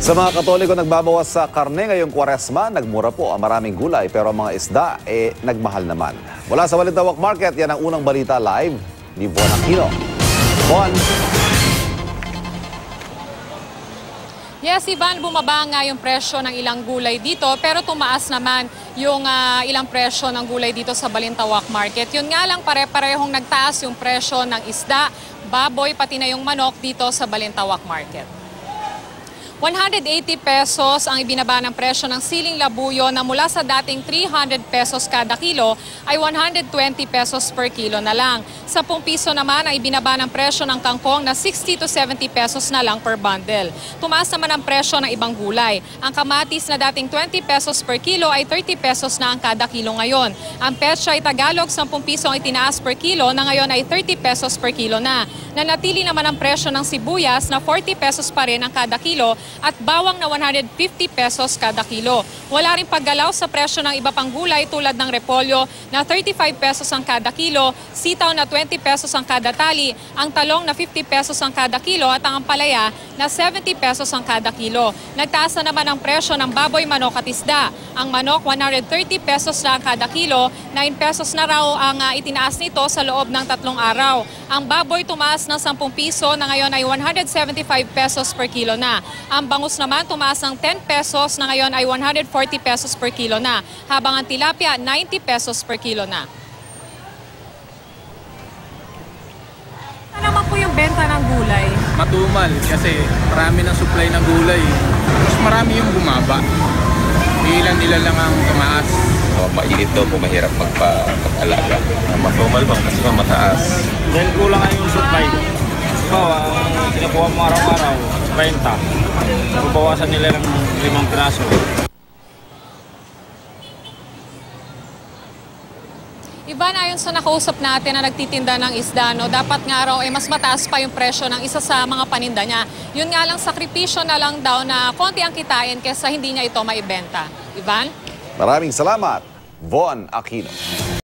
Sa mga Katoliko nagbabawas sa karne ngayong Kwaresma, nagmura po ang maraming gulay pero ang mga isda nagmahal naman. Mula sa Balintawak Market, yan ang unang balita live ni Von Aquino. Von. Yes, Ivan, bumaba nga yung presyo ng ilang gulay dito pero tumaas naman yung ilang presyo ng gulay dito sa Balintawak Market. Yun nga lang pare-parehong nagtaas yung presyo ng isda, baboy, pati na yung manok dito sa Balintawak Market. 180 pesos ang ibinaba ng presyo ng siling labuyo na mula sa dating 300 pesos kada kilo ay 120 pesos per kilo na lang. 10 piso naman ay ibinaba ng presyo ng kangkong na 60 to 70 pesos na lang per bundle. Tumaas naman ang presyo ng ibang gulay. Ang kamatis na dating 20 pesos per kilo ay 30 pesos na ang kada kilo ngayon. Ang pechay Tagalog 10 piso ang itinaas per kilo na ngayon ay 30 pesos per kilo na. Nanatili naman ang presyo ng sibuyas na 40 pesos pa rin ang kada kilo at bawang na 150 pesos kada kilo. Wala rin paggalaw sa presyo ng iba pang gulay tulad ng repolyo na 35 pesos ang kada kilo, sitaw na 20 pesos ang kada tali, ang talong na 50 pesos ang kada kilo at ang ampalaya na 70 pesos ang kada kilo. Nagtaas na naman ang presyo ng baboy, manok at isda. Ang manok 130 pesos na ang kada kilo, 9 pesos na raw ang itinaas nito sa loob ng 3 araw. Ang baboy tumaas ng 10 piso na ngayon ay 175 pesos per kilo na. Ang bangus naman tumaas ng 10 pesos na ngayon ay 140 pesos per kilo na. Habang ang tilapia 90 pesos per kilo na. Ano naman po yung benta ng gulay? Matumal kasi marami ng supply ng gulay. Mas marami yung bumaba. Ilan lang ang tumaas. Mainit daw po, mahirap mag-alaga. Matumal bang kasi mataas. Dahil kulang ay yung supply. Ang kinukuha mo araw-araw, 20. Babawasan nila ng 5 piraso. Ivan, ayon sa nakausap natin na nagtitinda ng isda, no, dapat nga raw mas mataas pa yung presyo ng isa sa mga paninda niya. Yun nga lang, sakripisyo na lang daw na konti ang kitain kesa hindi niya ito maibenta. Ivan? Maraming salamat, Von Aquino.